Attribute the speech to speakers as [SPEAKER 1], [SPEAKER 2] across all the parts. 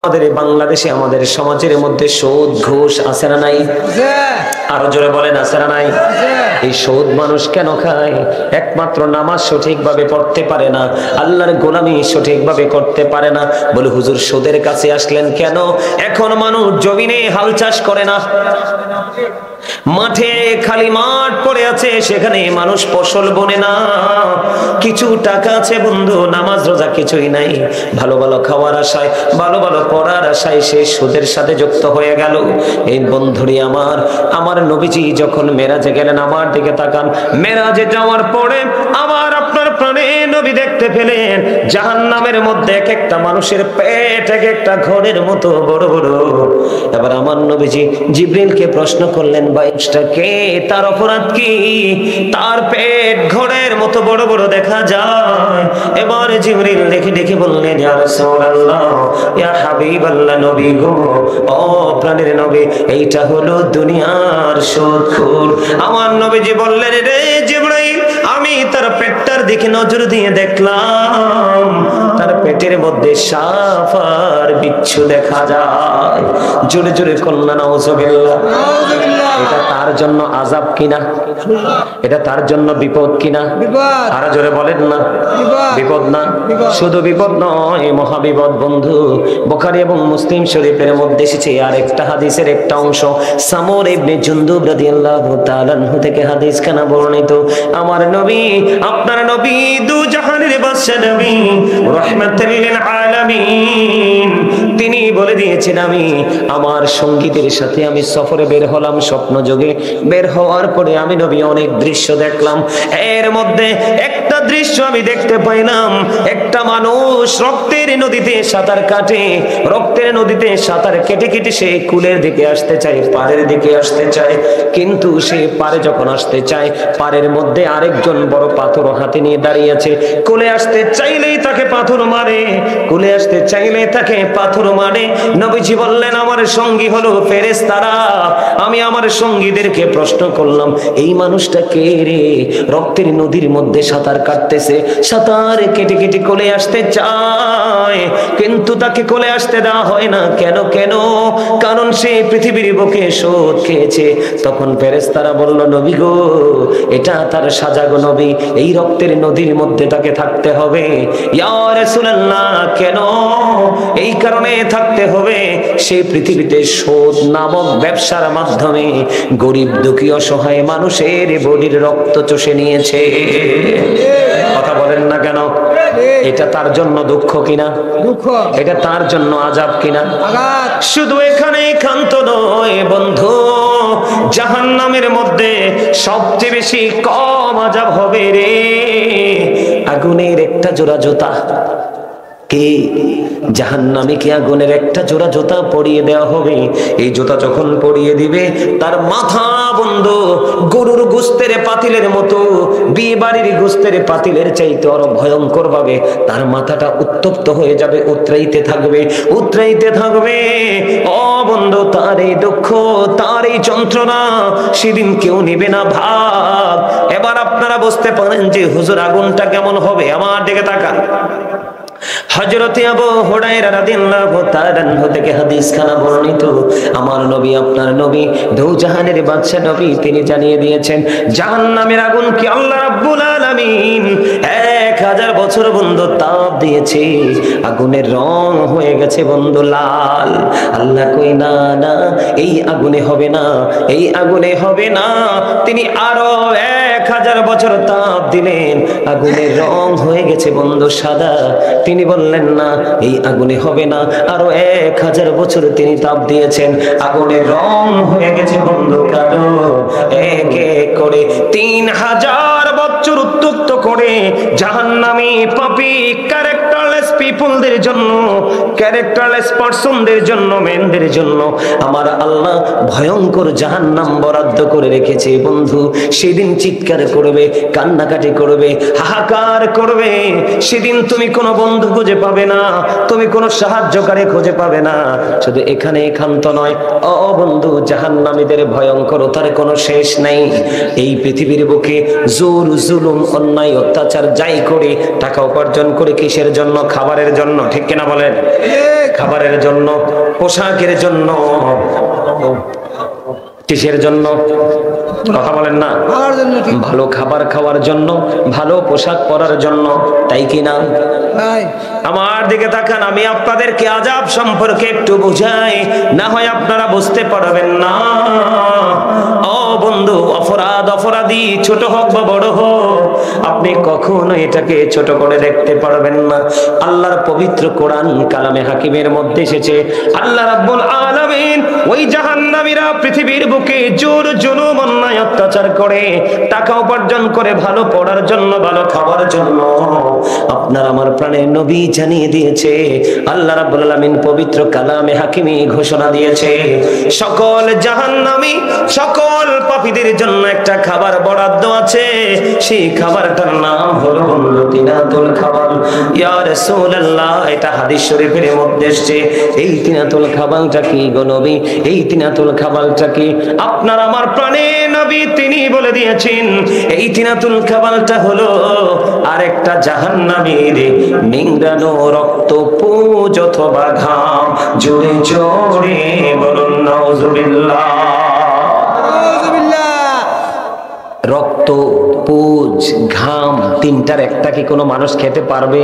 [SPEAKER 1] আমাদের বাংলাদেশে আমাদের সমাজের মধ্যে সুদ ঘুষ আছে না নাই? আরো জোরে বলেন আছে না নাই? এই সুদ মানুষ কেন খায়? একমাত্র নামাজ সঠিকভাবে পড়তে পারে না, আল্লাহর গোলামি সঠিকভাবে করতে পারে না। বলে হুজুর সুদের কাছে আসলেন কেন? এখন মানুষ জমিনে হাল চাষ করে না, মাঠে খালি মাঠ পড়ে আছে, সেখানে মানুষ ফসল বনে না। কিছু টাকা আছে বন্ধু, নামাজ রোজা কিছুই নাই, ভালো ভালো খাওয়ার আশায়, ভালো ভালো পড়ার আশায় সে সুদের সাথে যুক্ত হয়ে গেল। এই বন্ধুরি আমার নবীজি যখন মেরাজে গেলেন, আমার দিকে তাকান, মেরাজে যাওয়ার পরে আমার আপনার প্রাণে নবী দেখতে পেলেন জাহান্নামের মধ্যে এক একটা মানুষের পেট এক একটা ঘরের মতো বড় বড়। এবার আমার নবীজি জিবরিলকে প্রশ্ন করলেন, বাইশটা কে, তার অপরাধ কি, তার পেট ঘরের মতো বড় বড় দেখা যায়। এবার জিবরিল দেখে দেখে বললেন, ইয়া রাসূলুল্লাহ, ইয়া হাবিবাল্লাহ, নবী গো, ও প্রাণের নবী, এইটা হলো দুনিয়ার সুদখোর। আমার নবীজি বললেন, রে জিবরাইল, আমি তার পেটটার দিকে নজর দিয়ে দেখলাম, তার পেটের মধ্যে সাপ আর বিচ্ছু দেখা যায়। জোরে জোরে কন্যা নাউজুবিল্লাহ। এটা তার জন্য আযাব কিনা? এটা তার জন্য বিপদ কিনা? আর জোরে বলেন না, বিপদ না? শুধু বিপদ নয়, মহাবিপদ বন্ধু। বুখারী এবং মুসলিম শরীফের মধ্যে এসেছে আর একটা হাদিসের একটা অংশ, সামর ইবনে জুনদুব রাদিয়াল্লাহু তাআলা আনহু থেকে হাদিস খানা বর্ণিত। আমার নবী, আপনার নবী, দু জাহানের বাদশা নবী, রাহমাতুল লিল আলামিন, তিনি বলে দিয়েছেন, আমি আমার সঙ্গীদের সাথে আমি সফরে বের হলাম, স্বপ্ন যোগে বের হওয়ার পরে আমি নবী অনেক দৃশ্য দেখলাম। এর মধ্যে একটা দৃশ্য আমি দেখতে পাইলাম, একটা মানুষ রক্তের নদীতে সাঁতার কাটে, রক্তের নদীতে সাঁতার কেটে কেটে সে কুলের দিকে আসতে চায়, পাড়ের দিকে আসতে চায়, কিন্তু সে পাড়ে যখন আসতে চায়, পাড়ের মধ্যে আরেকজন বড় পাথর হাতে নিয়ে দাঁড়িয়ে আছে। কুলে আসতে চাইলেই তাকে পাথর মারে, কুলে আসতে চাইলে তাকে পাথর মারে। নবীজি বললেন, আমার সঙ্গী হলো ফেরেশতারা। আমি আমার সঙ্গীদেরকে প্রশ্ন করলাম, এই মানুষটা কে রে, রক্তের নদীর মধ্যে সাঁতার কাটতেছে, সাঁতার কেটে কেটে কোলে আসতে চায়, কিন্তু তাকে কোলে আসতে দেওয়া হয় না। কেন কেন? কারণ সে পৃথিবীর বুকে সুদ খেয়েছে। তখন ফেরেশতারা বলল, নবী গো, এটা তার সাজা গো নবী, এই রক্তের নদীর মধ্যে তাকে থাকতে হবে। ইয়া রাসূলুল্লাহ, কেন? এই কারণে থাকতে হবে, সে পৃথিবীতে সুদ নামক ব্যবসার মাধ্যমে গরিব দুঃখী অসহায় মানুষের বডির রক্ত চষে নিয়েছে। কথা বলেন না কেন? এটা তার জন্য দুঃখ কিনা? দুঃখ। এটা তার জন্য আযাব কিনা? আযাব। শুধু এখানে ক্ষান্ত নয় বন্ধু, জাহান্নামের মধ্যে সবচেয়ে বেশি কম আযাব হবে রে আগুনের একটা জোড়া জুতা। কে? জাহান্নামীকে আগুনের একটা জোড়া জুতা পরিয়ে দেওয়া হবে। এই জুতা যখন পরিয়ে দিবে, তার মাথা বন্ধু গরুর গোশতের পাতিলের মতো, বিয়ে বাড়ির গোশতের পাতিলের চাইতে আরো ভয়ঙ্কর ভাবে তার মাথাটা উত্তপ্ত হয়ে যাবে, উতরাইতে থাকবে, উতরাইতে থাকবে। ও বন্ধু, তার এই দুঃখ, তার এই যন্ত্রণা সেদিন কেউ নিবে না ভাগ। এবার আপনারা বুঝতে পারেন যে হুজুর আগুনটা কেমন হবে। আমার দিকে তাকান। হযরত আবু হুরায়রা রাদিয়াল্লাহু তাআলা আনহু থেকে হাদিস খানা বর্ণিত। আমার নবী, আপনার নবী, দু জাহানের বাদশা নবী, তিনি জানিয়ে দিয়েছেন জাহান্নামের আগুন কি আল্লাহ রাব্বুল আলামিন 1000 বছর বন্ধু তাপ দিয়েছে, আগুনের রং হয়ে গেছে বন্ধু লাল। আল্লাহ কই, না না, এই আগুনে হবে না, এই আগুনে হবে না। তিনি আরো 1000 বছর তাপ দিলেন, আগুনের রং হয়ে গেছে বন্ধু সাদা। তিনি বললেন, না, এই আগুনে হবে না। আরো 1000 বছর তিনি তাপ দিয়েছেন, আগুনের রং হয়ে গেছে বন্ধু কালো। এক এক করে 3000 বছর উত্তপ্ত করে জাহান্নামী পাপী ক্যারেক্টারলেস পিপলদের জন্য, ক্যারেক্টারলেস পারসনদের জন্য, মেনদের জন্য আমার আল্লাহ ভয়ঙ্কর জাহান্নাম বরাদ্দ করে রেখেছে বন্ধু। সেদিন চিৎকার করবে, কান্নাকাটি করবে, হাহাকার করবে। সেদিন তুমি কোনো বন্ধু খুঁজে পাবে না, তুমি কোনো সাহায্যকারী খুঁজে পাবে না। শুধু এখানে ক্ষান্ত নয় ও বন্ধু, জাহান্নামীদের ভয়ঙ্করতার কোনো শেষ নেই। এই পৃথিবীর বুকে জোর, জুলুম, অন্যায়, অত্যাচার যাই করে, টাকা উপার্জন করে কিসের জন্য? খাবার খাবারের জন্য, ঠিক কিনা বলেন? খাবারের জন্য, পোশাকের জন্য, কিসের জন্য? কথা বলেন না। ভালো খাবার খাওয়ার জন্য, ভালো পোশাক পরার জন্য, তাই কিনা? আমার দিকে তাকান, আমি আপনাদেরকে আযাব সম্পর্কে একটু বুঝাই, না হয় আপনারা বুঝতে পারবেন না। ও বন্ধু, অপরাধী ছোট হোক বা বড় হোক, আপনি কখনো এটাকে ছোট করে দেখতে পারবেন না। আল্লাহর পবিত্র কোরআন কালামে হাকিমের মধ্যে এসেছে, আল্লাহ রাব্বুল আলামিন ওই জাহান্নামীরা পৃথিবীর বুকে জোর জুলুম অন্যায় অত্যাচার করে, টাকা উপার্জন করে ভালো পড়ার জন্য, ভালো খাওয়ার জন্য, আপনার আমার প্রাণের নবী জানিয়ে দিয়েছে, আল্লাহ রাব্বুল আলামিন পবিত্র কালামে হাকিমে ঘোষণা দিয়েছে, সকল জাহান্নামী, সকল পাপীদের জন্য একটা খাবার বরাদ্দ আছে। সেই খাবারটার নাম হলো তিনাতুল খাবাল। ইয়া রাসূলুল্লাহ, এটা হাদিস শরীফের মধ্যে এসেছে। এই তিনাতুল খাবালটা কি গো নবী? এই তিনাতুল খাবালটা কি? আপনার আমার প্রাণের নবী তিনি বলে দিয়েছেন, এই তিনাতুল খাবালটা হলো আরেকটা জাহান্নামীর নিংড়ানো রক্ত, পুজ অথবা ঘাম। জোরে জোরে বলুন নাউজুবিল্লাহ। রক্ত, পুজ, ঘাম, তিনটার একটা কি কোনো মানুষ খেতে পারবে?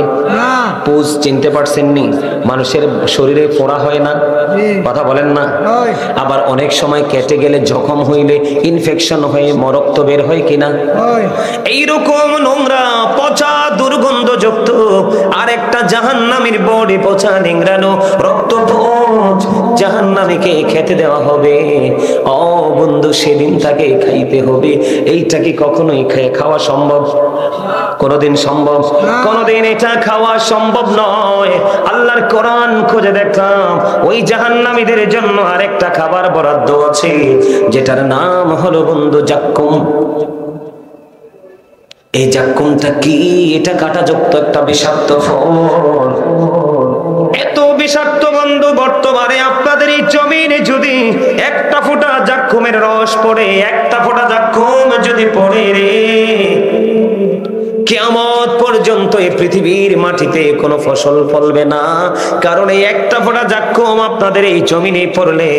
[SPEAKER 1] পুজ চিনতে পারছেন নি? মানুষের শরীরে ফোড়া হয় না, কথা বলেন না? আবার অনেক সময় কেটে গেলে জখম হইলে ইনফেকশন হয়ে রক্ত বের হয় কিনা? এইরকম নোংরা, পচা, দুর্গন্ধযুক্ত আরেকটা জাহান্নামীর বডি, পচা, নিংড়ানো রক্ত, পুজ জাহান্নামীকে খেতে দেওয়া হবে। ও বন্ধু, সেদিন তাকে খাইতে হবে। এইটা কি কখনোই খাওয়া সম্ভব? কোনদিন সম্ভব? কোনদিন এটা খাওয়া সম্ভব নয়। আল্লাহর কোরআন খুঁজে দেখলাম, ওই জাহান্নামীদের জন্য আরেকটা খাবার বরাদ্দ আছে, যেটার নাম হলো বন্ধু জাক্কুম। এই জাক্কুমটা কি? এটা কাঁটাযুক্ত একটা বিষাক্ত ফল। এত বিষাক্ত বন্ধু, বর্তমানে আপনাদের এই জমিনে যদি একটা ফোঁটা জাক্কুমের রস পড়ে, একটা ফোঁটা জাক্কুম যদি পড়ে রে, কিয়ামত পর্যন্ত এই পৃথিবীর মাটিতে কোনো ফসল ফলবে না। কারণ এই একটা ফোঁটা জাক্কুম আপনাদের এই জমিনে পড়লে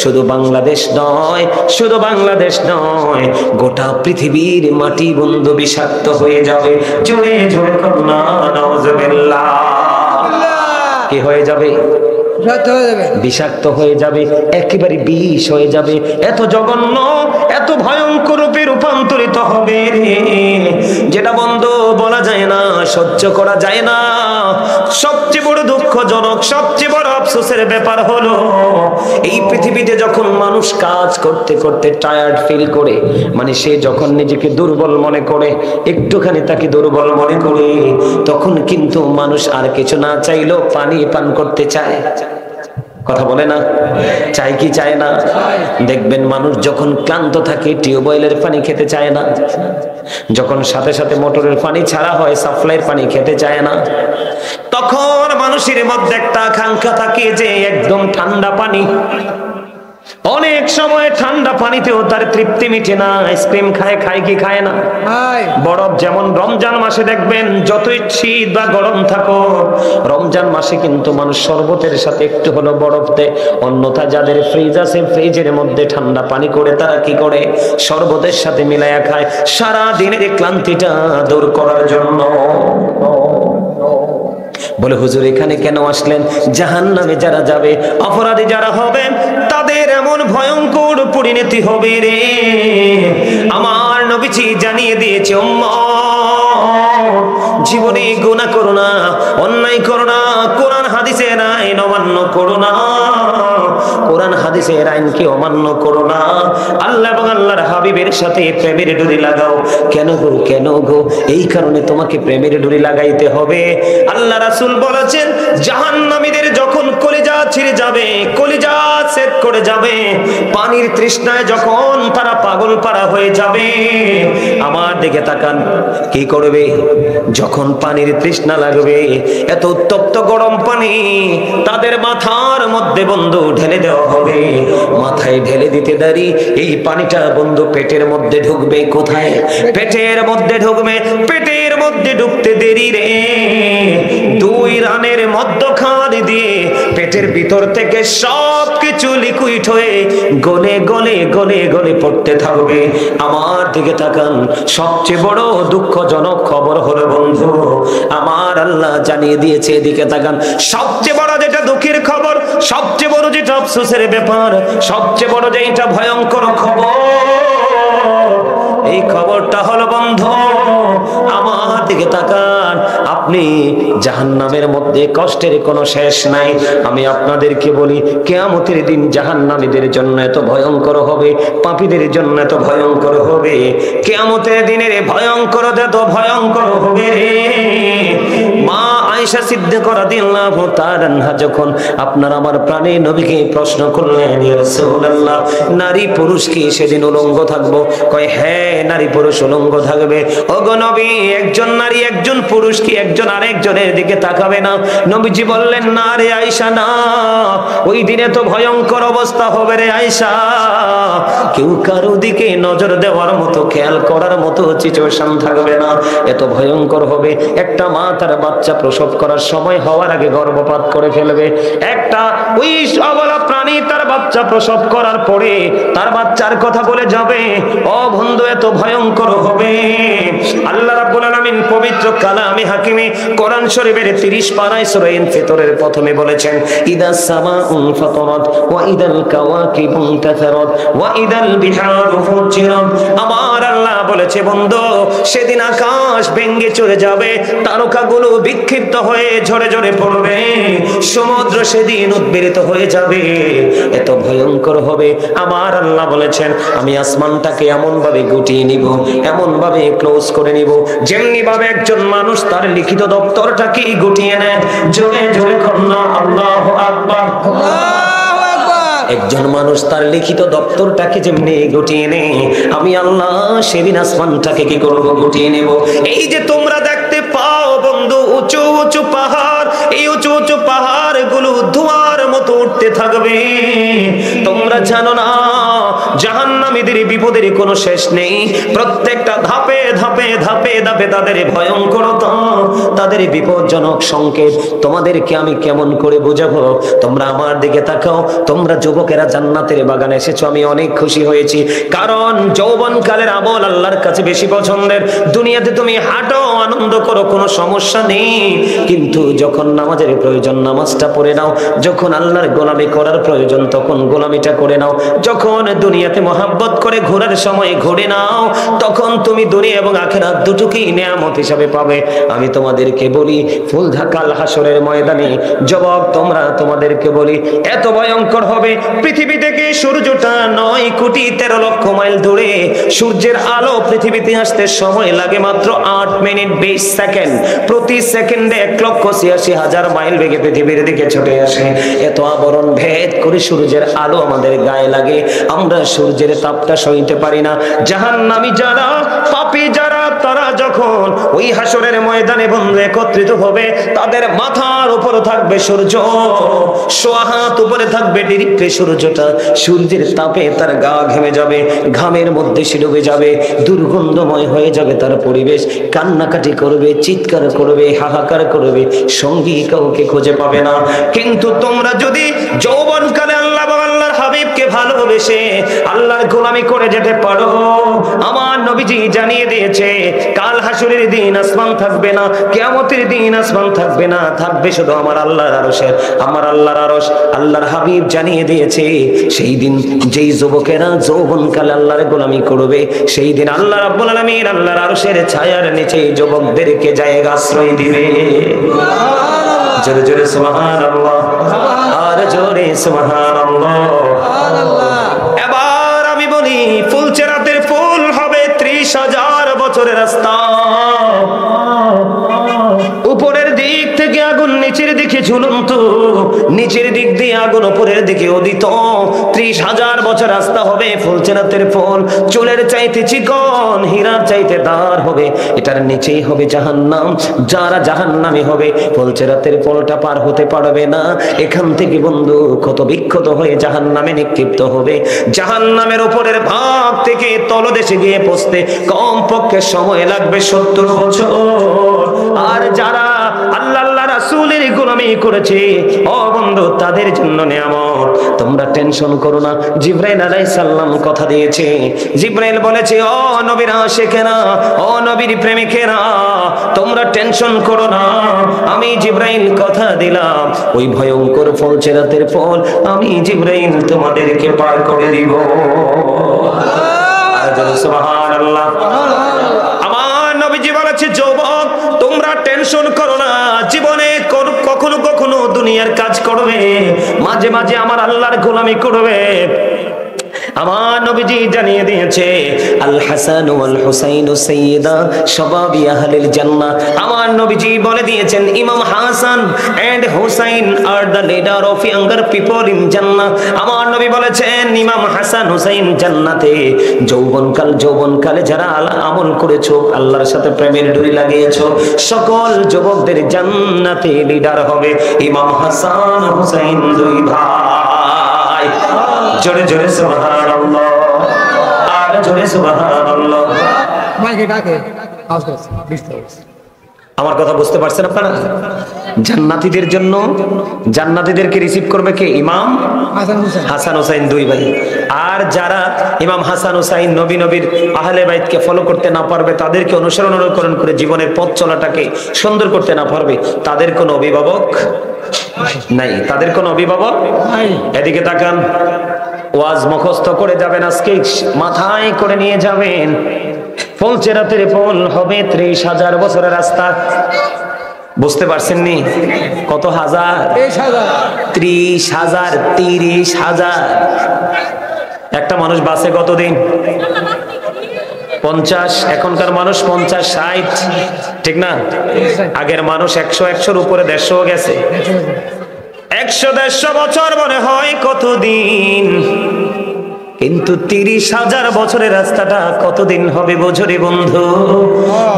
[SPEAKER 1] শুধু বাংলাদেশ নয়, শুধু বাংলাদেশ নয়, গোটা পৃথিবীর মাটি বন্ধু বিষাক্ত হয়ে যাবে। জোরে জোরে কন্যা নাউজুবিল্লাহ। কি হয়ে যাবে? বিষাক্ত হয়ে যাবে, একেবারে বিষ হয়ে যাবে। এত জঘন্য, এত ভয়ঙ্কর রূপে রূপান্তরিত হবে রে, যেটা বন্ধু বলা যায় না, সহ্য করা যায় না। সবচেয়ে বড় দুঃখজনক, সবচেয়ে বড় আফসোসের ব্যাপার হলো, এই পৃথিবীতে যখন মানুষ কাজ করতে করতে টায়ার্ড ফিল করে, মানে সে যখন নিজেকে দুর্বল মনে করে, একটুখানি তাকে দুর্বল মনে করে, তখন কিন্তু মানুষ আর কিছু না চাইলেও পানি পান করতে চায়। কথা বলে না? চাই কি চায় না? দেখবেন মানুষ যখন ক্লান্ত থাকে টিউবওয়েলের পানি খেতে চায় না, যখন সাথে সাথে মোটরের পানি ছাড়া হয় সাপ্লাইয়ের পানি খেতে চায় না, তখন মানুষের মধ্যে একটা আকাঙ্ক্ষা থাকে যে একদম ঠান্ডা পানি। অনেক সময় ঠান্ডা পানিতেও তার তৃপ্তি মিটে না। আইসক্রিম খায়, খায় কি খায় না? বরফ, যেমন রমজান মাসে দেখবেন যতই শীত বা গরম থাকো, রমজান মাসে কিন্তু মানুষ শরবতের সাথে একটু হলো বরফ দেয়। অন্যথা যাদের ফ্রিজ আছে, ফ্রিজের মধ্যে ঠান্ডা পানি করে তারা কি করে? শরবতের সাথে মিলাইয়া খায়, সারা দিনের ক্লান্তিটা দূর করার জন্য। বলে হুজুর এখানে কেন আসলেন? জাহান্নামে যারা যাবে, অপরাধী যারা হবে, তাদের এমন ভয়ঙ্কর পরিণতি হবে রে। আমার নবীজি জানিয়ে দিয়েছে, জীবনে গুনাহ করো না, অন্যায় করো না, কোরআন হাদিসের আইন অমান্য করো না, কোরআন হাদিসের আইনকে অমান্য করো না, আল্লাহ এবং আল্লাহর হাবিবের সাথে প্রেমের ডুরি লাগাও। কেন গো, কেন গো? এই কারণে তোমাকে প্রেমের ডুরি লাগাইতে হবে। আল্লাহ রাসূল বলেছেন, জাহান্নামীদের যখন কলিজা ছিঁড়ে যাবে, কলিজা ছেদ করে যাবে, পানির তৃষ্ণায় যখন তারা পাগল পারা হয়ে যাবে, আমার দিকে তাকান, কি করবে? যখন পানির তৃষ্ণা লাগবে, এত উত্তপ্ত গরম পানি তাদের মাথার মধ্যে বন্ধু ঢেলে দেওয়া হবে। মাথায় ঢেলে দিতে দেরি, এই পানিটা বন্ধু পেটের মধ্যে ঢুকবে। কোথায়? পেটের মধ্যে ঢুকবে। পেটের মধ্যে ঢুকতে দেরি রে, 2 রানের মধ্যখান দিয়ে পেটের ভিতর থেকে সবকিছু লিকুইড হয়ে গলে গলে গলে গলে পড়তে থাকবে। আমার দিকে তাকান, সবচেয়ে বড় দুঃখজনক খবর হলো বন্ধু, আমার আল্লাহ জানিয়ে দিয়েছে, এদিকে তাকান, সবচেয়ে বড় যেটা দুঃখের খবর, সবচেয়ে বড় যেটা আফসোসের ব্যাপার, সবচেয়ে বড় যেটা ভয়ঙ্কর খবর, এই খবরটা হলো বন্ধু, আমার দিকে তাকান, আপনি জাহান্নামের মধ্যে কষ্টের কোনো শেষ নাই। আমি আপনাদেরকে বলি, কিয়ামতের দিন জাহান্নামীদের জন্য এত ভয়ঙ্কর হবে, পাপীদের জন্য এত ভয়ঙ্কর হবে, কিয়ামতের দিনের ভয়ঙ্কর এত ভয়ঙ্কর হবে রে। মা আয়েশা সিদ্দিকা রাদিয়াল্লাহু তাআলা আনহা যখন আপনার আমার প্রাণে নবীকে প্রশ্ন করলেন, ইয়া রাসূলুল্লাহ, নারী পুরুষ কি সেদিন উলঙ্গ থাকবো? কয় হ্যাঁ, নারী পুরুষ উলঙ্গ থাকবে। ওগো নবী, একজন নারী একজন পুরুষ কি একজন আরেকজনের দিকে তাকাবে না? নবীজি বললেন, না রে আয়েশা, না, ওই দিনে তো ভয়ঙ্কর অবস্থা হবে রে আয়েশা, কেউ কারো দিকে নজর দেওয়ার মতো, খেয়াল করার মতো সিচুয়েশন থাকবে না, এত ভয়ঙ্কর হবে। একটা মা তার বাচ্চা প্রসব করার সময় হওয়ার আগে গর্ভপাত করে ফেলবে, একটা ওই অবলা প্রাণী তার বাচ্চা প্রসব করার পরে তার বাচ্চার কথা বলে যাবে। ও বন্ধু, এত ভয়ঙ্কর হবে। আল্লাহ রাব্বুল আলামিন পবিত্র কালামে হাকিমে কোরআন শরীফের 30 পারায় সূরা ইনফিতরের প্রথমে বলেছেন, ইদাস সামাউন ফাতারাত ওয়া ইদাল কাওয়াকিবু তাসারাত ওয়া ইদাল বিহারু ফুজিরাত। আমার আল্লাহ বলেছে বন্ধু, সেদিন আকাশ ভেঙে চলে যাবে, তারকাগুলো বিক্ষিপ্ত হয়ে ঝরে ঝরে পড়বে, সমুদ্র সেদিন উদ্বেলিত হয়ে যাবে, এত ভয়ঙ্কর হবে। আমার আল্লাহ বলেছেন, আমি আসমানটাকে এমন ভাবে গুটিয়ে নিব, এমন ভাবে ক্লোজ করে নিব, যেমনি ভাবে একজন মানুষ তার লিখিত দপ্তরটাকে গুটিয়ে নেয়। জোরে জোরে কন্যা আল্লাহু আকবার। একজন মানুষ তার লিখিত দপ্তরটাকে যেমনি গুটিয়ে নেয়, আমি আল্লাহ সেদিন আসমানটাকে কি করব? গুটিয়ে নেব। এই যে তোমরা দেখতে পাও বন্ধু উঁচু উঁচু পাহাড়, এই উঁচু উঁচু পাহাড় গুলো ধোঁয়ার মতো উঠতে থাকবে। তোমরা জানো না জাহান্নামীদের বিপদের কোনো শেষ নেই, প্রত্যেকটা ধাপে ধাপে ধাপে ধাপে তাদের ভয়ঙ্করতা, তাদের বিপজ্জনক সংকেত তোমাদেরকে আমি কেমন করে বোঝাবো? তোমরা আমার দিকে তাকাও, তোমরা যুবকেরা জান্নাতের বাগানে এসেছো, আমি অনেক খুশি হয়েছি, কারণ যৌবনকালের আমল আল্লাহর কাছে বেশি পছন্দের। দুনিয়াতে তুমি হাঁটো, আনন্দ করো, কোনো সমস্যা নেই, কিন্তু যখন নামাজের প্রয়োজন নামাজটা পড়ে নাও, যখন আল্লাহর গোলামি করার প্রয়োজন তখন গোলামিটা করে নাও, যখন দুনিয়াতে মহাব্বত করে ঘোরার সময় ঘুরে নাও, তখন তুমি দুনিয়া এবং আখিরাত দুটোকেই নিয়ামত হিসাবে পাবে। আমি তোমাদেরকে বলি, ফুলঢাকাল হাসরের ময়দানে যুবক তোমরা, তোমাদেরকে বলি, এত ভয়ঙ্কর হবে। পৃথিবী থেকে সূর্যটা 9 কোটি 13 লক্ষ মাইল দূরে, সূর্যের আলো পৃথিবীতে আসতে সময় লাগে মাত্র 8 মিনিট 20 সেকেন্ড। প্রতি সেকেন্ডে 1,86,000 মাইল বেগে পৃথিবীর দিকে ছুটে আসে। এত আবরণ ভেদ করে সূর্যের আলো আমাদের গায়ে লাগে, আমরা সূর্যের তাপটা সইতে পারি না। জাহান্নামী যারা, পাপী যারা, তারা যখন ওই হাসরের ময়দানে বন্ধু একত্রিত হবে, তাদের মাথার উপর থাকবে সূর্য, সোয়া হাত উপরে থাকবে ডিরেক্টলি সূর্যটা, সূর্যের তাপে তার গা ঘেমে যাবে, ঘামের মধ্যে সে ডুবে যাবে, দুর্গন্ধময় হয়ে যাবে তার পরিবেশ, কান্নাকাটি করবে, চিৎকার করবে, হাহাকার করবে, সঙ্গী কাউকে খুঁজে পাবে না। কিন্তু তোমরা যদি যৌবনকালে আল্লাহ বা আল্লাহর হাবিবকে ভালোবেসে আল্লাহর গোলামি করে যেতে পারো, আমার নবীজি জানিয়ে দিয়েছে, কাল হাসরের দিন আসমান থাকবে না, কিয়ামতের দিন আসমান থাকবে না, থাকবে শুধু আমার আল্লাহর আরশের, আমার আল্লাহর আরশ। আল্লাহর হাবিব জানিয়ে দিয়েছে, সেই দিন যেই যুবকেরা যৌবনকালে আল্লাহর গোলামি করবে, সেই দিন আল্লাহ রাব্বুল আলামিন আল্লাহর আরশের ছায়ার নিচে যুবকদেরকে জায়গা আশ্রয় দিবে। জোরে জোরে সুবহানাল্লাহ, আর জোরে সুবহানাল্লাহ। এবার আমি বলি, ফুলচেরাতের ফুল হবে 30,000 বছরের রাস্তা, উপরের দিক থেকে আগুন নিচের দিকে ঝুলন্ত, নিচের দিক দিয়ে আগুন উপরের দিকে উদিত, 30,000 বছর রাস্তা হবে। ফুলচেরাতের ফুল চুলের চাইতে চিকন, হীরার চাইতে দার হবে, এটার নিচেই হবে জাহান্নাম। যারা জাহান্নামী হবে ফুলচেরাতের ফুলটা পার হতে পারবে না, এখান থেকে বন্ধু ক্ষত বিক্ষত হয়ে জাহান্নামে নিক্ষিপ্ত হবে। জাহান্নামের উপরের ভাগ থেকে তলদেশে গিয়ে পৌঁছতে কমপক্ষে সময় লাগবে 70 বছর। আর যারা আল্লাহ রাসূলের গোলামি করেছে, ও বন্ধু তাদের জন্য নিয়ামত, তোমরা টেনশন করো না। জিবরাইল আলাইহিস সালাম কথা দিয়েছে, জিবরাইল বলেছে, ও নবীর আশিকেরা, ও নবীর প্রেমিকেরা, তোমরা টেনশন করো না, আমি জিবরাইল কথা দিলাম, ওই ভয়ঙ্কর ফল চেরাতের ফল আমি জিবরাইল তোমাদেরকে পার করে দিব। সুবহানাল্লাহ। আমার নবীজি বলেছে, যুবক তোমরা টেনশন করো না, জীবনে কখনো কখনো দুনিয়ার কাজ করবে, মাঝে মাঝে আমার আল্লাহর গোলামি করবে। আমার নবীজি জানিয়ে দিয়েছে, আল হাসান ওয়াল হুসাইন সাইয়্যিদা শাবাবি আহলিল জান্নাহ। আমার নবীজি বলে দিয়েছেন, ইমাম Hasan and Husain are the leader of younger people in জান্নাহ। আমার নবী বলেছেন, ইমাম হাসান হুসাইন জান্নাতে। যৌবনকালে যারা আমল করেছো, আল্লাহর সাথে প্রেমের ডুরি লাগিয়েছো, সকল যুবকদের জান্নাতে লিডার হবে ইমাম হাসান হুসাইন দুই ভাই। জোরে জোরে সুবহানাল্লাহ, আর জোরে সুবহানাল্লাহ। মাইকে ডাকে আওয়াজ করছে, আমার কথা বুঝতে পারছেন আপনারা? জান্নাতীদের জন্য, জান্নাতীদেরকে রিসিভ করবে কে? ইমাম হাসান হুসাইন দুই ভাই। আর যারা ইমাম হাসান হুসাইন নবীর আহলে বাইতকে ফলো করতে না পারবে, তাদেরকে অনুসরণ করে জীবনের পথ চলাটাকে সুন্দর করতে না পারবে, তাদের কোনো অভিভাবক নাই, তাদের কোনো অভিভাবক নাই। এদিকে তাকান, ওয়াজ মুখস্থ করে যাবেন, আজকে মাথায় করে নিয়ে যাবেন, ফল চেরাতের ফল হবে 30,000 বছরের রাস্তা। বুঝতে পারছেন নি? কত হাজার? 30,000। 30,000। একটা মানুষ বাসে কতদিন? 50। এখনকার মানুষ 50, 60, ঠিক না? আগের মানুষ 100-100-র উপরে 150 গেছে। 100-150 বছর মনে হয় কতদিন, কিন্তু 30,000 বছরের রাস্তাটা কতদিন হবে বোঝো রে বন্ধু?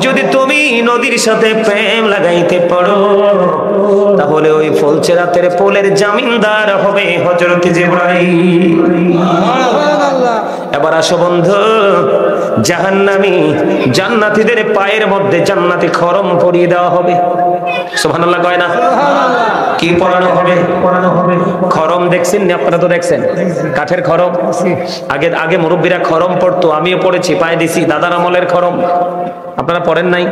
[SPEAKER 1] যদি তুমি নদীর সাথে প্রেম লাগাইতে পারো, তাহলে ওই ফলচেরাতের পোলের জামিনদার হবে হযরত জিবরাইল। এবার আসো বন্ধু, জাহান্নামী জান্নাতীদের পায়ের মধ্যে জান্নাতি খরম পরিয়ে দেওয়া হবে। সুবহানাল্লাহ কয় না? কি পরানো হবে? খরম দেখছেন না? আপনারা তো দেখছেন কাঠের খরম। আগে মুরব্বীরা খরম পড়তো, আমিও পড়েছি, পায়ে দিছি, দাদার আমলের খরম। আপনারা পড়েন নাই?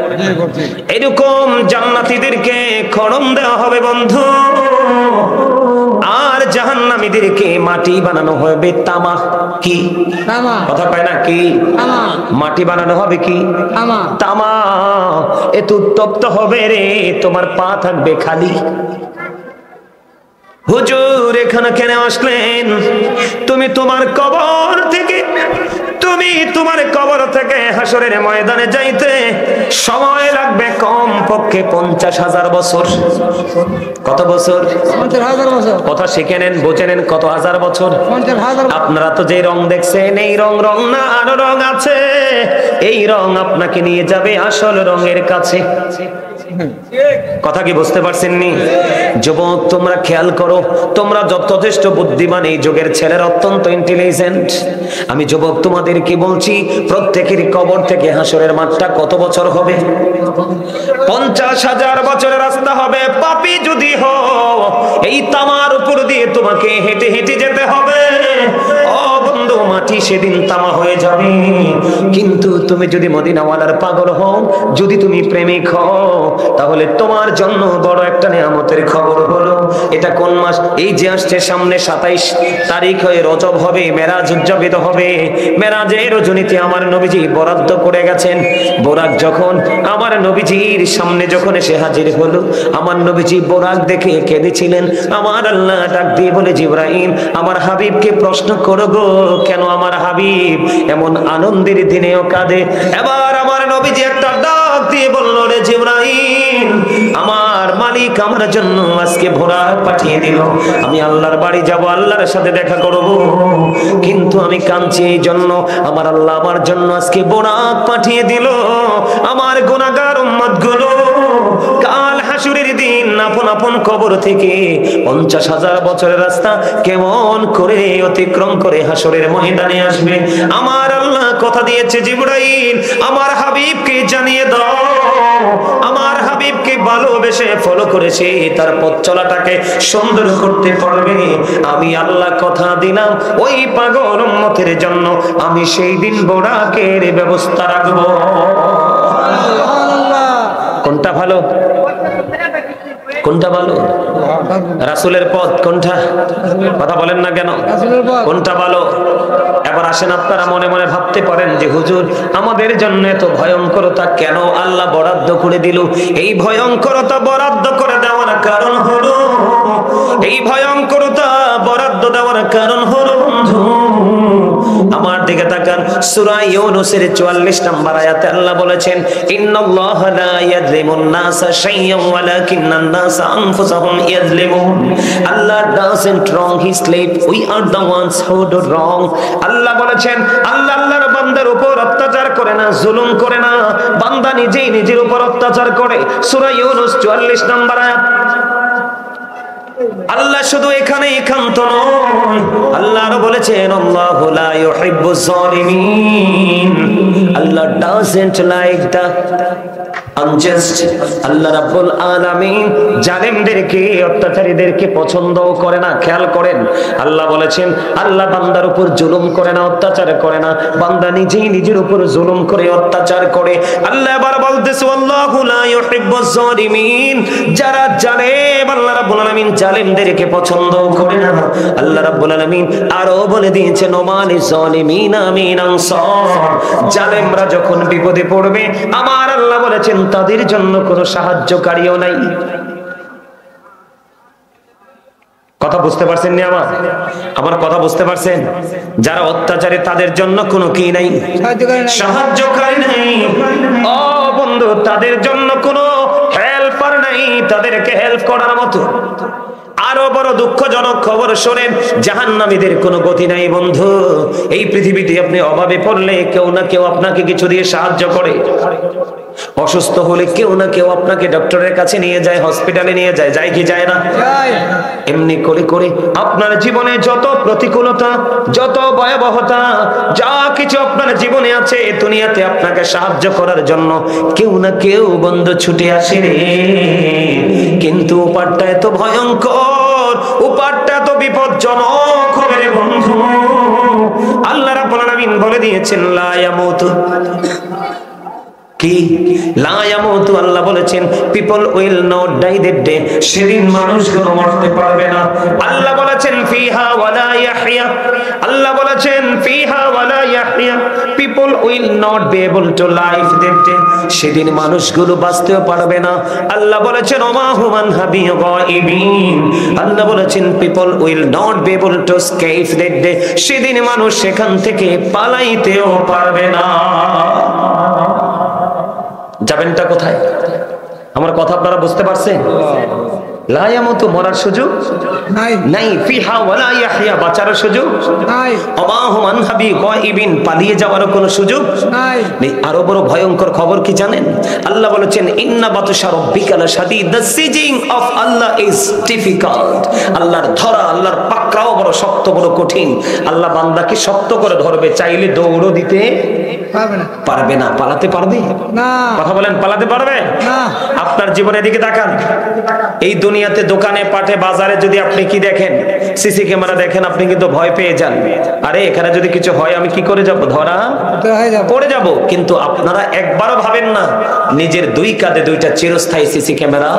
[SPEAKER 1] এরকম জান্নাতীদেরকে খরম দেওয়া হবে বন্ধু। আর জাহান্নামীদেরকে মাটি বানানো হবে তামা। কি কথা কয় না? কি মাটি বানানো হবে? কি তামা। এত উত্তপ্ত হবে রে, তোমার পা থাকবে খালি। হুজুর এখানে কেন আসলেন? তুমি তোমার কবর থেকে হাসরের ময়দানে যাইতে সময় লাগবে কম পক্ষে 50,000 বছর। কত বছর? 50,000 বছর। কথা শিখে নেন, বুঝে নেন, কত হাজার বছর? 50,000। আপনারা তো যে রং দেখছেন, এই রং না, আরো রং আছে। এই রং আপনাকে নিয়ে যাবে আসল রঙের কাছে। কথা কি বুঝতে পারছেন নি? যুবক তোমরা খেয়াল করো, তোমরা যথেষ্ট বুদ্ধিমান, এই যুগের ছেলেরা অত্যন্ত ইন্টেলিজেন্ট। আমি যুবক তোমাদেরকে বলছি, প্রত্যেকের কবর থেকে হাসরের মাঠটা কত বছর হবে? 50,000 বছরের রাস্তা হবে। পাপী যদি হও, এই তামার উপর দিয়ে তোমাকে হেঁটে হেঁটে যেতে হবে। ও বন্ধু, মাটি সেদিন তামা হয়ে যাবে। কিন্তু তুমি যদি মদিনাওয়ালার পাগল হও, যদি তুমি প্রেমিক হও, তাহলে তোমার জন্য বড় একটা নিয়ামতের খবর হলো। এটা কোন মাস? এই যে আসছে সামনে 27 তারিখ হয়ে রজব হবে, মেরাজ উদযাপিত হবে। মেরাজের রজনীতে আমার নবীজি বরাদ্দ করে গেছেন। বোরাক যখন আমার নবীজির সামনে যখন এসে হাজির হলো, আমার নবীজি বোরাক দেখে কেঁদেছিলেন। আমার আল্লাহ ডাক দিয়ে বলে, জিবরাইল আমার হাবিবকে প্রশ্ন করো গো, কেন আমার হাবিব এমন আনন্দের দিনেও কাঁদে? এবার আমার নবীজি একটা ডাক দিয়ে বলল, রে জিবরাইল, আমার মালিক আমার জন্য আজকে বোরাক পাঠিয়ে দিল। আমি আল্লাহর বাড়ি যাব, আল্লাহর সাথে দেখা করব, কিন্তু আমি কাঁদছি এই জন্য, আমার আল্লাহ আমার জন্য আজকে বোরাক পাঠিয়ে দিল। আমার গুনাহগার উম্মত গুলো কাল হাসুরের দিন আপন আপন কবর থেকে 50,000 বছরের রাস্তা কেমন করে অতিক্রম করে হাসরের ময়দানে আসবে। আমার আল্লাহ কথা দিয়েছে, জিবরাইল আমার হাবিবকে জানিয়ে দাও, আমার হাবিবকে ভালোবেসে ফলো করেছে তার পথ চলাটাকে সুন্দর করতে পারবে, আমি আল্লাহ কথা দিলাম ওই পাগল উম্মতের জন্য আমি সেই দিন বোরাকের ব্যবস্থা রাখবো। কোনটা ভালো? কোনটা ভালো? রাসূলের পথ কোনটা? কথা বলেন না কেন? কোনটা ভালো? এবার আসেন, আপনারা মনে মনে ভাবতে পারেন যে হুজুর আমাদের জন্য এত ভয়ঙ্করতা কেন আল্লাহ বরাদ্দ করে দিল? এই ভয়ঙ্করতা বরাদ্দ করে দেওয়ার কারণ হলো, এই ভয়ঙ্করতা বরাদ্দ দেওয়ার কারণ হলো বন্ধু আমার দিকে তাকান, সূরা ইউনূসের 44 নম্বর আয়াতে আল্লাহ বলেছেন ইন্নাল্লাহা লা ইয়াযলিমুন নাসা শাইয়্যান ওয়ালাকিন্নান নাসা আনফুসাহুম ইয়াযলিমুন। Allah doesn't wrong his slave, we are the ones who do wrong। আল্লাহ বলেছেন আল্লাহ আল্লাহর বান্দার উপর অত্যাচার করে না, জুলুম করে না, বান্দা নিজেই নিজের উপর অত্যাচার করে। সূরা ইউনূস 44 নম্বর আয়াত। আল্লাহ শুধু এখানে একান্ত নয়, আল্লাহ আরো বলেছেন আল্লাহু লা ইউহিব্বুজ জালিমিন। আল্লাহ doesn't like the unjust। আল্লাহ রাব্বুল আলামিন জালিমদেরকে, অত্যাচারীদেরকে পছন্দও করে না। খেয়াল করেন, আল্লাহ বলেছেন আল্লাহ বান্দার উপর জুলুম করে না, অত্যাচার করে না, বান্দা নিজেই নিজের উপর জুলুম করে অত্যাচার করে। আল্লাহ এবার বলতেছে আল্লাহু লা ইউহিব্বুজ জালিমিন, যারা জালেম আল্লাহ রাব্বুল আলামিন জালিমদেরকে পছন্দ করে না। আল্লাহ রাব্বুল আলামিন আরো বলে দিয়েছেন ওমালিজ জালিমিনা মিন আনসার, জালেমরা যখন বিপদে পড়বে আমার আল্লাহ বলেছেন তাদের জন্য কোনো সাহায্যকারীও নাই। কথা বুঝতে পারছেন নি? আমার কথা বুঝতে পারছেন? যারা অত্যাচারী তাদের জন্য কোনো কি নাই, সাহায্যকারী নাই। ও বন্ধু, তাদের জন্য কোনো হেল্পার নাই, তাদেরকে হেল্প করার মতো। আরো বড় দুঃখজনক খবর শোনেন, জাহান্নামীদের কোনো গতি নাই বন্ধু। এই পৃথিবীতে আপনি অভাবে পড়লে কেউ না কেউ আপনাকে কিছু দিয়ে সাহায্য করে, অসুস্থ হলে কেউ না কেউ আপনাকে ডক্টরের কাছে নিয়ে যায়, হসপিটালে নিয়ে যায়, যায় কি যায় না? এমনি করে করে আপনার জীবনে যত প্রতিকূলতা, যত ভয়াবহতা, যা কিছু আপনার জীবনে আছে দুনিয়াতে আপনাকে সাহায্য করার জন্য কেউ না কেউ বন্ধু ছুটে আসে রে। কিন্তু উপারটা এত ভয়ঙ্কর, উপারটা এত বিপজ্জনক হবে রে বন্ধু। আল্লাহ রাব্বুল আলামিন বলে দিয়েছেন লা ইয়ামুতু, কি লা ইয়ামুতু, আল্লাহ বলেছেন people will not die that day, সেদিন মানুষগুলো মরতে পারবে না। আল্লাহ বলেছেন ফিহা ওয়ালা ইয়াহইয়া, আল্লাহ বলেছেন ফিহা ওয়ালা ইয়াহইয়া, people will not be able to live that day, সেদিন মানুষগুলো বাঁচতেও পারবে না। আল্লাহ বলেছেন ওমা হুমান হাবি গায়িবিন, আল্লাহ বলেছেন people will not be able to escape that day, সেদিন মানুষ সেখান থেকে পালাইতেও পারবে না। যাবেনটা কোথায়? আমার কথা আপনারা বুঝতে পারছেন? লা ইয়ামুতু, মরার সুযোগ নাই, নাই। ফিহা ওয়ালা ইয়াহইয়া, বাঁচার সুযোগ নাই। ওমা হুমান হাবি গায়িবিন, পালিয়ে যাওয়ার কোনো সুযোগ নাই। আরো বড় ভয়ঙ্কর খবর কি জানেন? আল্লাহ বলেছেন ইন্না বাতুশা রাব্বিকা লাশাদীদ, the seizing of Allah is difficult. আল্লাহর ধরা, আল্লাহর পাকড়াও বড় শক্ত, বড় কঠিন। আল্লাহ বান্দাকে শক্ত করে ধরবে, চাইলে দৌড়ও দিতে পারবে না। পালাতে পারবে না? কথা বলেন, পালাতে পারবে না? আপনার জীবনের দিকে তাকান, এই দুনিয়াতে দোকানে পাটে বাজারে যদি আপনি কি দেখেন, সিসি ক্যামেরা দেখেন, আপনি কিন্তু ভয় পেয়ে যান। আরে এখানে যদি কিছু হয় আমি কি করে যাব? ধরা পড়ে যাব। কিন্তু আপনারা একবারও ভাবেন না নিজের দুই কাঁধে দুইটা চিরস্থায়ী সিসি ক্যামেরা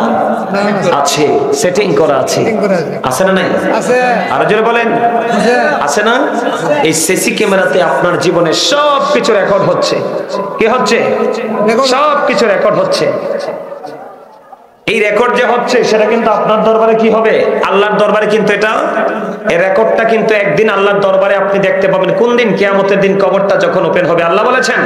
[SPEAKER 1] আছে, সেটিং করা আছে, আছে না নাই? আর জোরে বলেন, আছে না? এই সিসি ক্যামেরাতে আপনার জীবনের সব কিছু রেকর্ড হচ্ছে। কি হচ্ছে? সব কিছু রেকর্ড হচ্ছে। এই রেকর্ড যে হচ্ছে সেটা কিন্তু আপনার দরবারে কি হবে? আল্লাহর দরবারে কিন্তু এটা, এই রেকর্ডটা কিন্তু একদিন আল্লাহর দরবারে আপনি দেখতে পাবেন। কোন দিন? কিয়ামতের দিন, কবরটা যখন ওপেন হবে। আল্লাহ বলেছেন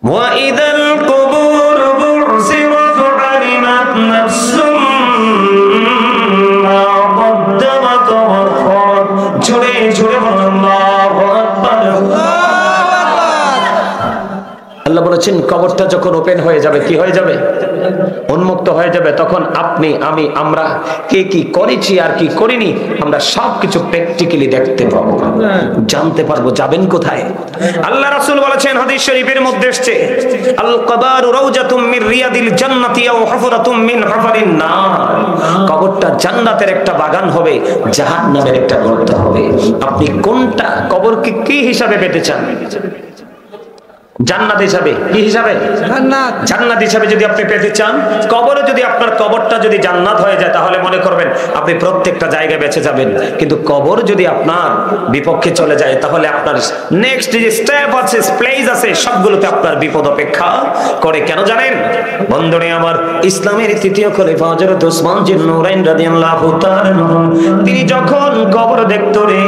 [SPEAKER 1] ওয়া ইদাল কুবুর বু'সিরাত আলিমাত নাফসুম মা কদ্দামাত ওয়া আখার। জোরে জোরে বলুন আল্লাহু আকবার। আল্লাহ বলেছেন কবরটা যখন ওপেন হয়ে যাবে, কি হয়ে যাবে? উন্মুক্ত হয়ে যাবে। তখন আপনি, আমি, আমরা কে কি করেছি আর কি করিনি আমরা সবকিছু প্র্যাকটিক্যালি দেখতে পাবো, জানতে পারবো। যাবেন কোথায়? আল্লাহ রাসূল বলেছেন, হাদিস শরীফের মধ্যে এসেছে, আল কবরু রাউজাতুম মির রিয়াদিল জান্নাতি আও হুফরাতুম মিন হুফারিন নার। কবরটা জান্নাতের একটা বাগান হবে, জাহান্নামের একটা গর্ত হবে। আপনি কোনটা কবরকে কি হিসাবে পেতে চান? জান্নাত হিসাবে? কি হিসাবে? জান্নাত। জান্নাত হিসাবে যদি আপনি পেতে চান, কবরে যদি আপনার কবরটা যদি জান্নাত হয়ে যায়, তাহলে মনে করবেন আপনি প্রত্যেকটা জায়গায় বেঁচে যাবেন। কিন্তু কবর যদি আপনার বিপক্ষে চলে যায়, তাহলে আপনার নেক্সট যে স্টেপ আছে, প্লেস আছে, সবগুলোতে আপনার বিপদ অপেক্ষা করে। কেন জানেন বন্ধুরে আমার? ইসলামের তৃতীয় খলিফা হযরত ওসমান জিন নূরাইন রাদিয়াল্লাহু তাআলা তিনি যখন কবর দেখতো রে,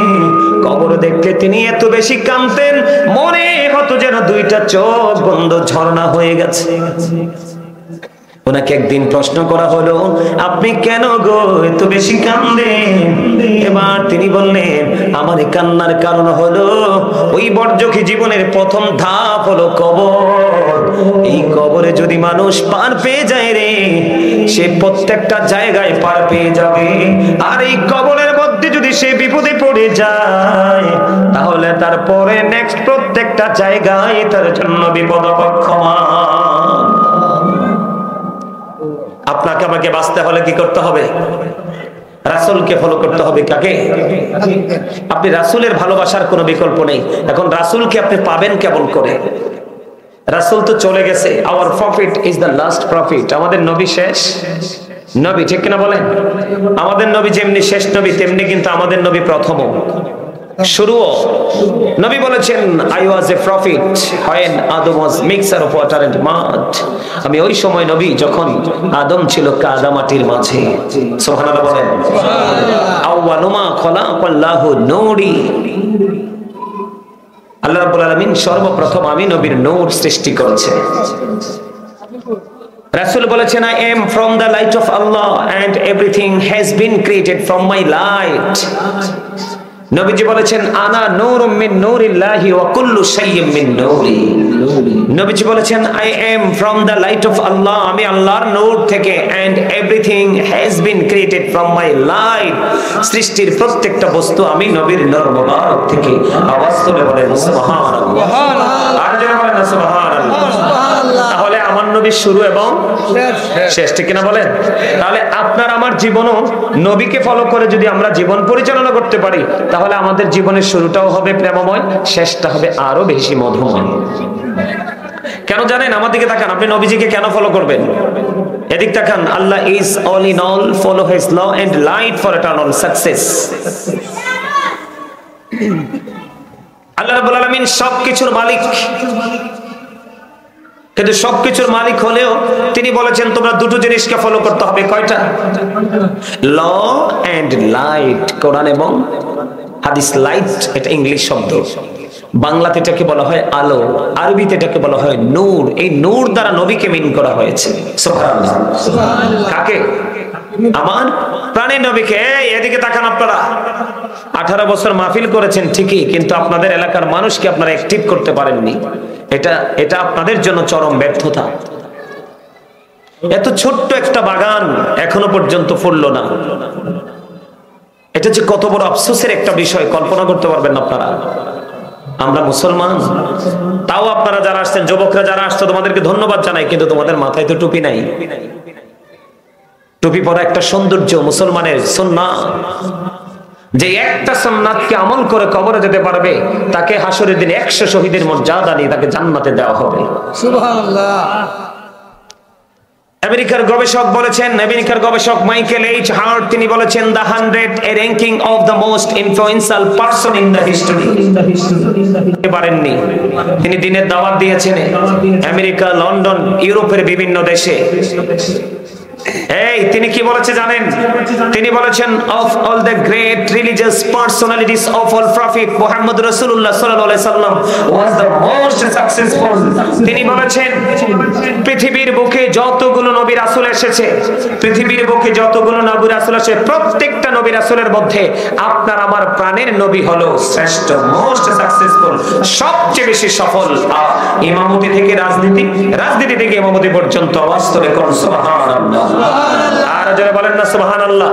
[SPEAKER 1] কবর দেখতে তিনি এত বেশি কাঁদতেন, মনে হতো যেন দুইটা চোখ বন্ধ, ঝর্ণা হয়ে গেছে। ওনাকে একদিন প্রশ্ন করা হলো, আপনি কেন গো এত বেশি কাঁদেন? এবার তিনি বললেন, আমার কান্নার কারণ হলো ওই বর্জকি জীবনের প্রথম ধাপ হলো কবর। এই কবরে যদি মানুষ পার পেয়ে যায় রে, সে প্রত্যেকটা জায়গায় পার পেয়ে যাবে। আর এই কবরের মধ্যে যদি সে বিপদে পড়ে যায়, তাহলে তারপরে নেক্সট প্রত্যেকটা জায়গায় তার জন্য বিপদ অপেক্ষমান। আপনাকে আমাকে বাঁচতে হলে কি করতে হবে? রাসূলকে ফলো করতে হবে। কাকে? আপনি রাসূলের ভালোবাসার কোনো বিকল্প নেই। এখন রাসূলকে আপনি পাবেন কেমন করে? রাসূল তো চলে গেছে। Our prophet is the last prophet. আমাদের নবী শেষ নবী, ঠিক কিনা বলেন? আমাদের নবী যেমনি শেষ নবী, তেমনি কিন্তু আমাদের নবী প্রথম শুরুও। নবী বলেছেন, I was a prophet when Adam was mixture of water and mud. আমি ওই সময় নবী যখন আদম ছিল কাদা মাটির মাঝে। সুবহানাল্লাহ বলেন। আউয়ালু মা খালাকাল্লাহু নূরি। আল্লাহ রাব্বুল আলামিন সর্বপ্রথম আমি নবীর নূর সৃষ্টি করেছে। রাসূল বলেছেন, I am from the light of Allah and everything has been created from my light. নবীজি বলেছেন, আনা নূরুম মিন নূরিল্লাহি ওয়া কুল্লু শাইইন মিন নূরি। নবীজি বলেছেন, I am from the light of Allah, আমি আল্লাহর নূর থেকে, and everything has been created from my light, সৃষ্টির প্রত্যেকটা বস্তু আমি নবীর নূর মুবারক থেকে। আওয়াজ করে বলেন সুবহানাল্লাহ। আর জোরে বলেন সুবহানাল্লাহ। তাহলে আমার নবীর শুরু এবং শেষ, ঠিক কিনা বলেন? তাহলে আপনার আমার জীবনও নবীকে ফলো করে যদি আমরা জীবন পরিচালনা করতে পারি, তাহলে আমাদের জীবনের শুরুটাও হবে প্রেমময়, শেষটা হবে আরো বেশি মধুময়। কেন জানেন? আমার দিকে তাকান, আপনি নবীজিকে কেন ফলো করবেন? এদিক তাকান। Allah is all in all, follow his law and light for eternal success. Allah রাব্বুল আলামিন সবকিছুর মালিক, কিন্তু সবকিছুর মালিক হলেও তিনি বলেছেন তোমরা দুটো জিনিসকে ফলো করতে হবে। কয়টা? ল এন্ড লাইট। কোরআন এবং হাদিস। লাইট এটা ইংলিশ শব্দ, বাংলাতে এটাকে বলা হয় আলো, আরবিতে এটাকে বলা হয় নূর। এই নূর দ্বারা নবীকে মিন করা হয়েছে। সুবহানাল্লাহ। কাকে? আমার প্রাণের নবীকে। এদিকে তাকান আপনারা। 18 বছর মাহফিল করেছেন ঠিকই, কিন্তু আপনাদের এলাকার মানুষকে আপনারা অ্যাক্টিভ করতে পারেননি। এটা আপনাদের জন্য চরম ব্যর্থতা। এত ছোট্ট একটা বাগান এখনো পর্যন্ত ফুললো না। এটা যে কত বড় আফসোসের একটা বিষয় কল্পনা করতে পারবেন না আপনারা। আমরা মুসলমান, তাও আপনারা যারা আসছেন, যুবকরা যারা আসছে, তোমাদেরকে ধন্যবাদ জানাই, কিন্তু তোমাদের মাথায় তো টুপি নাই। টুপি পরা একটা সৌন্দর্য মুসলমানের সুন্নাত। যে একটা সুন্নাতকে আমল করে কবরে যেতে পারবে, তাকে হাসরের দিন 100 শহীদের মর্যাদা নিয়ে তাকে জান্নাতে দেওয়া হবে। সুবহানাল্লাহ। আমেরিকার গবেষক বলেছেন, আমেরিকার গবেষক মাইকেল এইচ হার্ট, তিনি বলেছেন the 100 A ranking of the most influential person in the history. পারেননি। তিনি দিনের দাওয়াত দিয়েছেন আমেরিকা, লন্ডন, ইউরোপের বিভিন্ন দেশে। এই তিনি কি বলেছে জানেন? তিনি বলেছেন of all the great religious personalities of all prophet Muhammad Rasulullah sallallahu alaihi wasallam was the most successful. তিনি বলেছেন পৃথিবীর বুকে যতগুলো নবী রাসূল এসেছে, পৃথিবীর বুকে যতগুলো নবী রাসূল এসেছে, প্রত্যেকটা নবী রাসূলের মধ্যে আপনার আমার প্রাণের নবী হলো শ্রেষ্ঠ, মোস্ট সাকসেসফুল, সবচেয়ে বেশি সফল। ইমামতি থেকে রাজনীতি, রাজনীতি থেকে ইমামতি পর্যন্ত আওয়াজ করে কোন সুবহানাল্লাহ, আর যারা বলেন না সুবহানাল্লাহ।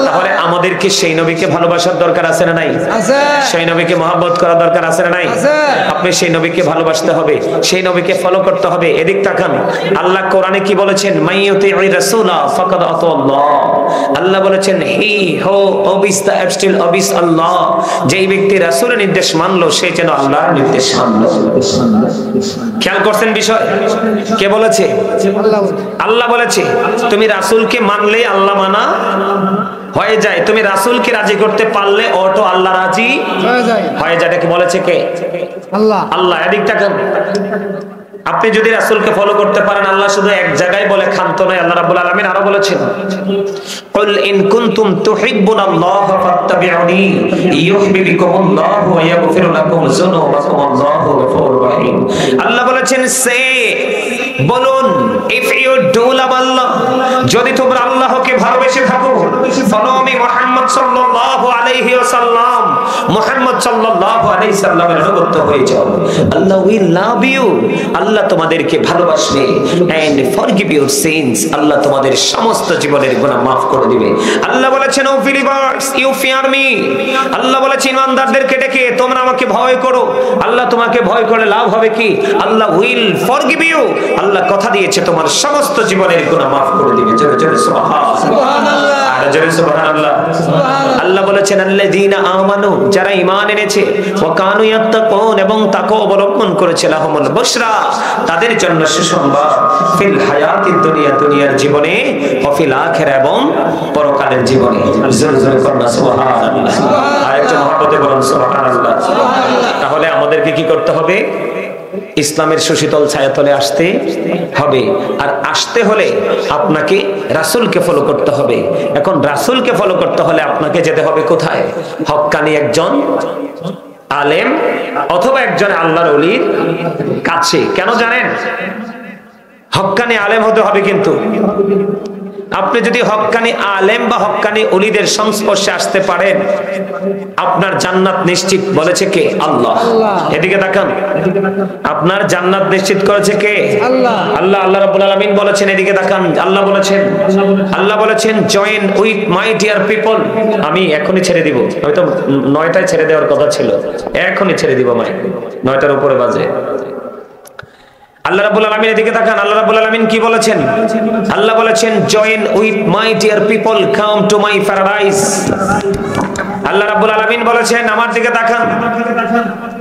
[SPEAKER 1] তাহলে আমাদেরকে সেই নবীকে ভালোবাসার দরকার আছে না নাই? আছে। সেই নবীকে মহব্বত করার দরকার আছে না নাই? আছে। আপনি সেই নবীকে ভালোবাসতে হবে, সেই নবীকে ফলো করতে হবে। এদিক তাকান, আল্লাহ কোরআনে কি বলেছেন? মাইয়ুতি'ir রাসূলা ফাকাদ আতাল্লাহ। আল্লাহ বলেছেন হি হো ওবিস দা অ্যাবস্টিল ওবিস আল্লাহ। যেই ব্যক্তি রাসূলের নির্দেশ মানলো সে যেন আল্লাহর নির্দেশ মানলো। খেয়াল করছেন বিষয়? কে বলেছে? আল্লাহ বলেছে। তুমি রাসূলকে মানলে আল্লাহ মানা হয়ে যায়, তুমি রাসূলকে রাজি করতে পারলে অটো আল্লাহ রাজি হয়ে যায়। এটাকে বলেছে কে? আল্লাহ। আল্লাহ। এদিক তাকান, আপনি যদি রাসূলকে ফলো করতে পারেন, আল্লাহ শুধু এক জায়গায় বলে ক্ষান্ত নয়, আল্লাহ রাব্বুল আলামিন আরো বলেছেন কুল ইন কুনতুম তুহিব্বুনাল্লাহ ফাত্তাবিউনি ইউহিব্বুকুমুল্লাহ ওয়া ইয়াগফির লাকুম যুনুবাকুম আল্লাহু গফুরুর রহিম। আল্লাহ বলেছেন সে বলুন, ইফ ইউ ডু লাভ আল্লাহ, যদি তোমরা আল্লাহকে ভালোবেসে থাকো, ফলো মি মুহাম্মদ সাল্লাল্লাহু আলাইহি ওয়াসাল্লাম, মুহাম্মদ সাল্লাল্লাহু আলাইহি সাল্লামের অনুগত হয়ে যাও, আল্লাহ উইল লাভ ইউ, আল্লাহ তোমাদেরকে ভালোবাসবে, and forgive your sins, Allah তোমাদের সমস্ত জীবনের গুনাহ maaf করে দিবে। আল্লাহ বলেছেন O believers you fear me, Allah বলেছেন ইমানদারদেরকে ডেকে তোমরা আমাকে ভয় করো। আল্লাহ তোমাকে ভয় করলে লাভ হবে কি? আল্লাহ উইল ফরগিভ ইউ, আল্লাহ কথা দিয়েছে তোমার সমস্ত জীবনের গুনাহ maaf করে দিবে। জোরে জোরে সুবহানাল্লাহ, আর জোরে সুবহানাল্লাহ। আল্লাহ বলেছেন আল্লাযীনা আমানু, যারা ঈমান এনেছে, ওয়া কানু ইয়াত্তাকুন, এবং তাকওয়া অবলম্বন করেছে, লাহুমুল বুশরা, তাদের জন্য সুসংবাদ, ফিল হায়াতিদ দুনিয়া, দুনিয়ার জীবনে, ওয়া ফিল আখিরা, এবং পরকালের জীবনে। জোরে জোরে করুন সুবহানাল্লাহ, আর একটু মহব্বতে বলুন সুবহানাল্লাহ। তাহলে আমাদেরকে কি করতে হবে? ইসলামের সুশীতল ছায়াতলে আসতে হবে। আর আসতে হলে আপনাকে রাসূলকে ফলো করতে হবে। এখন রাসূলকে ফলো করতে হলে আপনাকে যেতে হবে কোথায়? হক্কানি একজন আলেম অথবা একজন আল্লাহর ওলির কাছে। কেন জানেন? হক্কানি আলেম হতে হবে। কিন্তু আপনি যদি হক্কানি আলেম বা হক্কানি ওলিদের সংস্পর্শে আসতে পারেন, আপনার জান্নাত নিশ্চিত। বলেছে কে? আল্লাহ। এদিকে তাকান, আপনার জান্নাত নিশ্চিত করেছে কে? আল্লাহ। আল্লাহ আল্লাহ রাব্বুল আলামিন বলেছেন, এদিকে তাকান, আল্লাহ বলেছেন join with my dear people. আমি এখনই ছেড়ে দিব, আমি তো 9টায় ছেড়ে দেওয়ার কথা ছিল, এখনই ছেড়ে দিব, 9টার উপরে বাজে। আল্লাহ রাব্বুল আলামিন এদিকে তাকান, আল্লাহ রাব্বুল আলামিন কি বলেছেন? আল্লাহ বলেছেন join with my dear people, come to my paradise. Allah রাব্বুল আলামিন বলেছেন, আমার দিকে তাকান,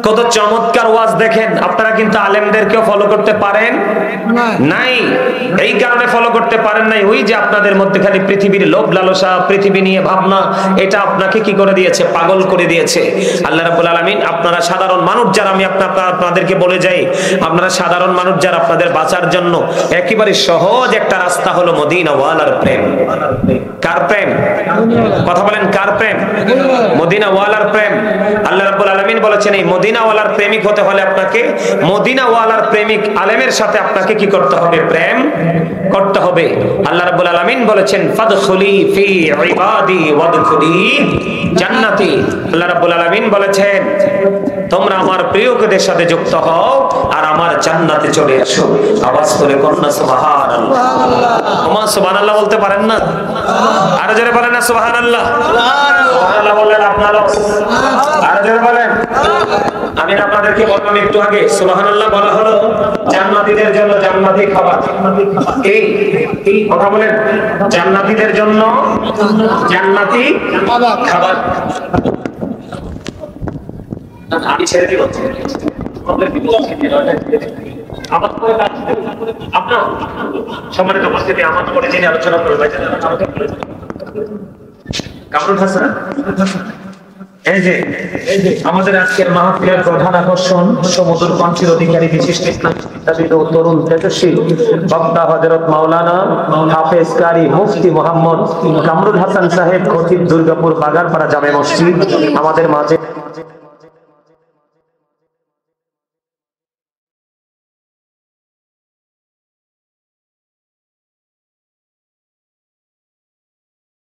[SPEAKER 1] কত চমৎকার ওয়াজ দেখেন। আপনারা কিন্তু আলেমদেরকেও ফলো করতে পারেন নাই, এই কারণে ফলো করতে পারেন নাই, ওই যে আপনাদের মধ্যে খালি পৃথিবীর লোভ লালসা, পৃথিবী নিয়ে ভাবনা, এটা আপনাকে কি করে দিয়েছে? পাগল করে দিয়েছে। আল্লাহ রাব্বুল আলামিন, আপনারা সাধারণ মানুষ যারা, আমি আপনাদেরকে বলে যাই, আপনারা সাধারণ মানুষ যারা, আপনাদের বাঁচার জন্য একেবারে সহজ একটা রাস্তা হলো মদিনা ওয়ালার প্রেম। কার প্রেম? কথা বলেন, কার প্রেম? মদিনা ওয়ালার প্রেম। আল্লাহ রাব্বুল আলামিন বলেছেন এই মদিনা ওয়ালার প্রেমিক হতে হলে আপনাকে মদিনা ওয়ালার প্রেমিক আলেমের সাথে আপনাকে কি করতে হবে? প্রেম করতে হবে। আল্লাহ রাব্বুল আলামিন বলেছেন ফাদখুলি ফি ইবাদি ওয়াদখুলি জান্নাতি। আল্লাহ রাব্বুল আলামিন বলেছেন তোমরা আমার প্রিয়দের সাথে যুক্ত হও আর আমার জান্নাতে চলে আসো। আওয়াজ করে কন্যা সুবহানাল্লাহ। ওমা সুবহানাল্লাহ বলতে পারেন না? আর জোরে বলেন না সুবহানাল্লাহ। সুবহানাল্লাহ বলেন আপনারা, আর জোরে বলেন। আমি আপনাদেরকে বললাম একটু আগে, সুবহানাল্লাহ বলা হলো জান্নাতীদের জন্য জান্নাতি খাবার। এই কথা বলেন, জান্নাতীদের জন্য জান্নাতি খাবার। আমি ছেড়ে দিব আপনার সম্মানিত উপস্থিতি, আমার পরে যিনি আলোচনা করবেন কামরুল হাসান, এই যে আমাদের আজকের মাহফিলের প্রধান আকর্ষণ সমুদ্র কণ্ঠের অধিকারী বিশিষ্ট ইসলামী ও তরুণ তেজস্বী বক্তা হযরত মাওলানা হাফেজ কারি মুফতি মোহাম্মদ কামরুল হাসান সাহেব খতিব দুর্গাপুর বাগারপাড়া জামে মসজিদ আমাদের মাঝে